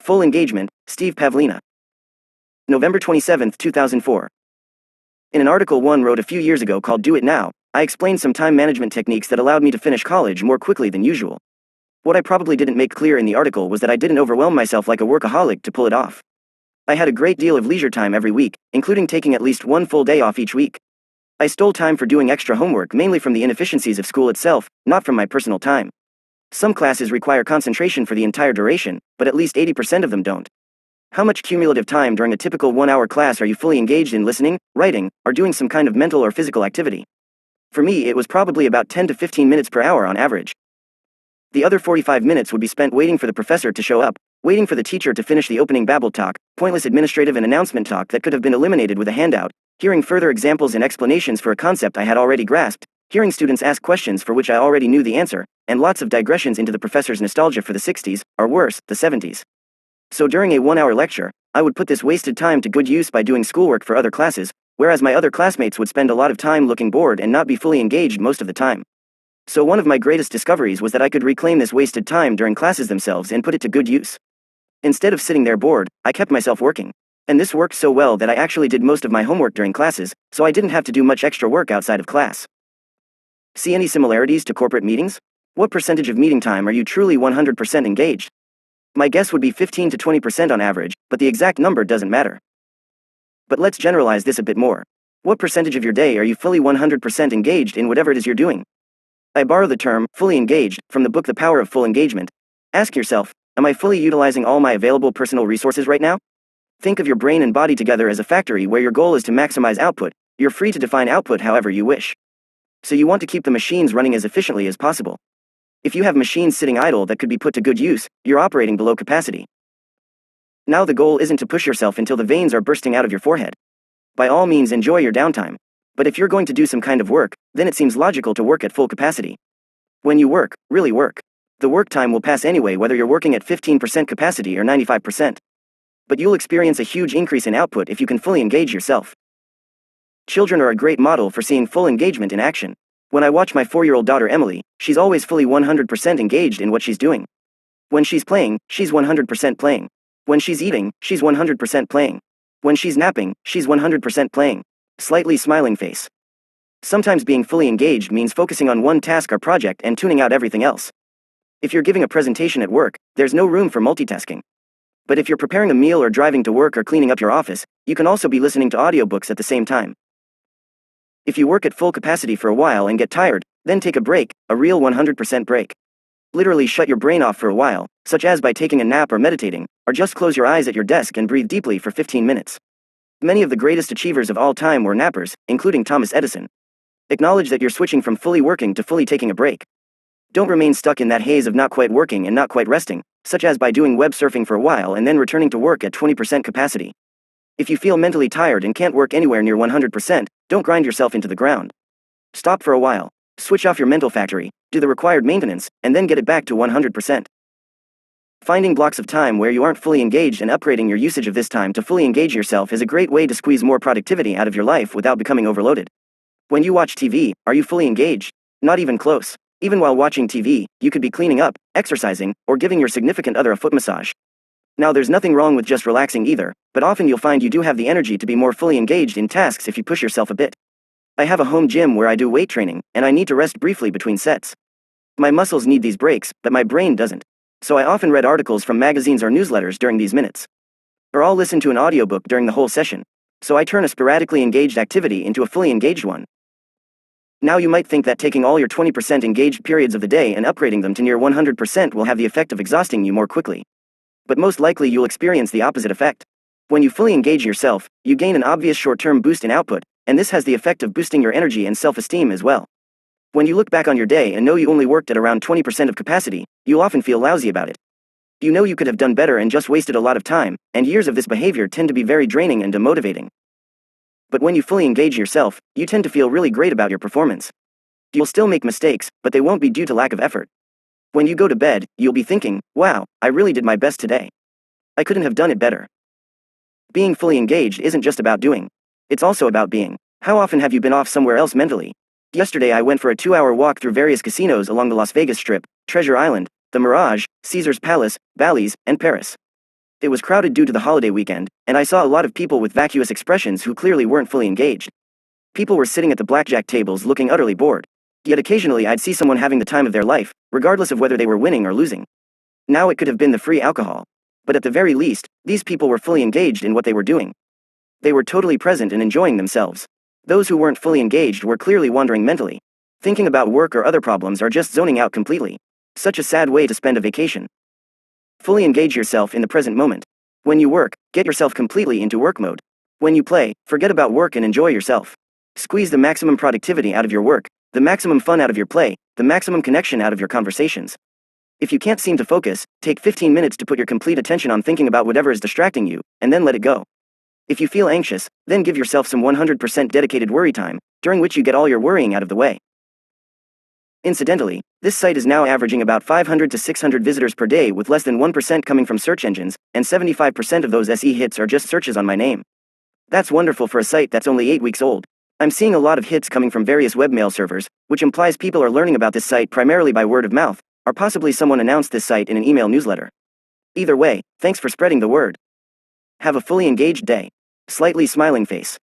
Full engagement, Steve Pavlina. November 27, 2004. In an article one wrote a few years ago called Do It Now, I explained some time management techniques that allowed me to finish college more quickly than usual. What I probably didn't make clear in the article was that I didn't overwhelm myself like a workaholic to pull it off. I had a great deal of leisure time every week, including taking at least one full day off each week. I stole time for doing extra homework mainly from the inefficiencies of school itself, not from my personal time. Some classes require concentration for the entire duration, but at least 80% of them don't. How much cumulative time during a typical 1-hour class are you fully engaged in listening, writing, or doing some kind of mental or physical activity? For me, it was probably about 10 to 15 minutes per hour on average. The other 45 minutes would be spent waiting for the professor to show up, waiting for the teacher to finish the opening babble talk, pointless administrative and announcement talk that could have been eliminated with a handout, hearing further examples and explanations for a concept I had already grasped, hearing students ask questions for which I already knew the answer, and lots of digressions into the professor's nostalgia for the 60s, or worse, the 70s. So during a 1-hour lecture, I would put this wasted time to good use by doing schoolwork for other classes, whereas my other classmates would spend a lot of time looking bored and not be fully engaged most of the time. So one of my greatest discoveries was that I could reclaim this wasted time during classes themselves and put it to good use. Instead of sitting there bored, I kept myself working. And this worked so well that I actually did most of my homework during classes, so I didn't have to do much extra work outside of class. See any similarities to corporate meetings? What percentage of meeting time are you truly 100% engaged? My guess would be 15 to 20% on average, but the exact number doesn't matter. But let's generalize this a bit more. What percentage of your day are you fully 100% engaged in whatever it is you're doing? I borrow the term, fully engaged, from the book The Power of Full Engagement. Ask yourself, am I fully utilizing all my available personal resources right now? Think of your brain and body together as a factory where your goal is to maximize output. You're free to define output however you wish. So you want to keep the machines running as efficiently as possible. If you have machines sitting idle that could be put to good use, you're operating below capacity. Now the goal isn't to push yourself until the veins are bursting out of your forehead. By all means enjoy your downtime. But if you're going to do some kind of work, then it seems logical to work at full capacity. When you work, really work. The work time will pass anyway whether you're working at 15% capacity or 95%. But you'll experience a huge increase in output if you can fully engage yourself. Children are a great model for seeing full engagement in action. When I watch my 4-year-old daughter Emily, she's always fully 100% engaged in what she's doing. When she's playing, she's 100% playing. When she's eating, she's 100% playing. When she's napping, she's 100% playing. Slightly smiling face. Sometimes being fully engaged means focusing on one task or project and tuning out everything else. If you're giving a presentation at work, there's no room for multitasking. But if you're preparing a meal or driving to work or cleaning up your office, you can also be listening to audiobooks at the same time. If you work at full capacity for a while and get tired, then take a break, a real 100% break. Literally shut your brain off for a while, such as by taking a nap or meditating, or just close your eyes at your desk and breathe deeply for 15 minutes. Many of the greatest achievers of all time were nappers, including Thomas Edison. Acknowledge that you're switching from fully working to fully taking a break. Don't remain stuck in that haze of not quite working and not quite resting, such as by doing web surfing for a while and then returning to work at 20% capacity. If you feel mentally tired and can't work anywhere near 100%, don't grind yourself into the ground. Stop for a while, switch off your mental factory, do the required maintenance, and then get it back to 100%. Finding blocks of time where you aren't fully engaged and upgrading your usage of this time to fully engage yourself is a great way to squeeze more productivity out of your life without becoming overloaded. When you watch TV, are you fully engaged? Not even close. Even while watching TV, you could be cleaning up, exercising, or giving your significant other a foot massage. Now there's nothing wrong with just relaxing either, but often you'll find you do have the energy to be more fully engaged in tasks if you push yourself a bit. I have a home gym where I do weight training, and I need to rest briefly between sets. My muscles need these breaks, but my brain doesn't. So I often read articles from magazines or newsletters during these minutes. Or I'll listen to an audiobook during the whole session. So I turn a sporadically engaged activity into a fully engaged one. Now you might think that taking all your 20% engaged periods of the day and upgrading them to near 100% will have the effect of exhausting you more quickly. But most likely you'll experience the opposite effect. When you fully engage yourself, you gain an obvious short-term boost in output, and this has the effect of boosting your energy and self-esteem as well. When you look back on your day and know you only worked at around 20% of capacity, you'll often feel lousy about it. You know you could have done better and just wasted a lot of time, and years of this behavior tend to be very draining and demotivating. But when you fully engage yourself, you tend to feel really great about your performance. You'll still make mistakes, but they won't be due to lack of effort. When you go to bed, you'll be thinking, wow, I really did my best today. I couldn't have done it better. Being fully engaged isn't just about doing. It's also about being. How often have you been off somewhere else mentally? Yesterday I went for a 2-hour walk through various casinos along the Las Vegas Strip, Treasure Island, the Mirage, Caesar's Palace, Bally's, and Paris. It was crowded due to the holiday weekend, and I saw a lot of people with vacuous expressions who clearly weren't fully engaged. People were sitting at the blackjack tables looking utterly bored. Yet occasionally I'd see someone having the time of their life, regardless of whether they were winning or losing. Now it could have been the free alcohol. But at the very least, these people were fully engaged in what they were doing. They were totally present and enjoying themselves. Those who weren't fully engaged were clearly wandering mentally. Thinking about work or other problems or just zoning out completely. Such a sad way to spend a vacation. Fully engage yourself in the present moment. When you work, get yourself completely into work mode. When you play, forget about work and enjoy yourself. Squeeze the maximum productivity out of your work, the maximum fun out of your play, the maximum connection out of your conversations. If you can't seem to focus, take 15 minutes to put your complete attention on thinking about whatever is distracting you, and then let it go. If you feel anxious, then give yourself some 100% dedicated worry time, during which you get all your worrying out of the way. Incidentally, this site is now averaging about 500 to 600 visitors per day with less than 1% coming from search engines, and 75% of those SE hits are just searches on my name. That's wonderful for a site that's only 8 weeks old. I'm seeing a lot of hits coming from various webmail servers, which implies people are learning about this site primarily by word of mouth, or possibly someone announced this site in an email newsletter. Either way, thanks for spreading the word. Have a fully engaged day. Slightly smiling face.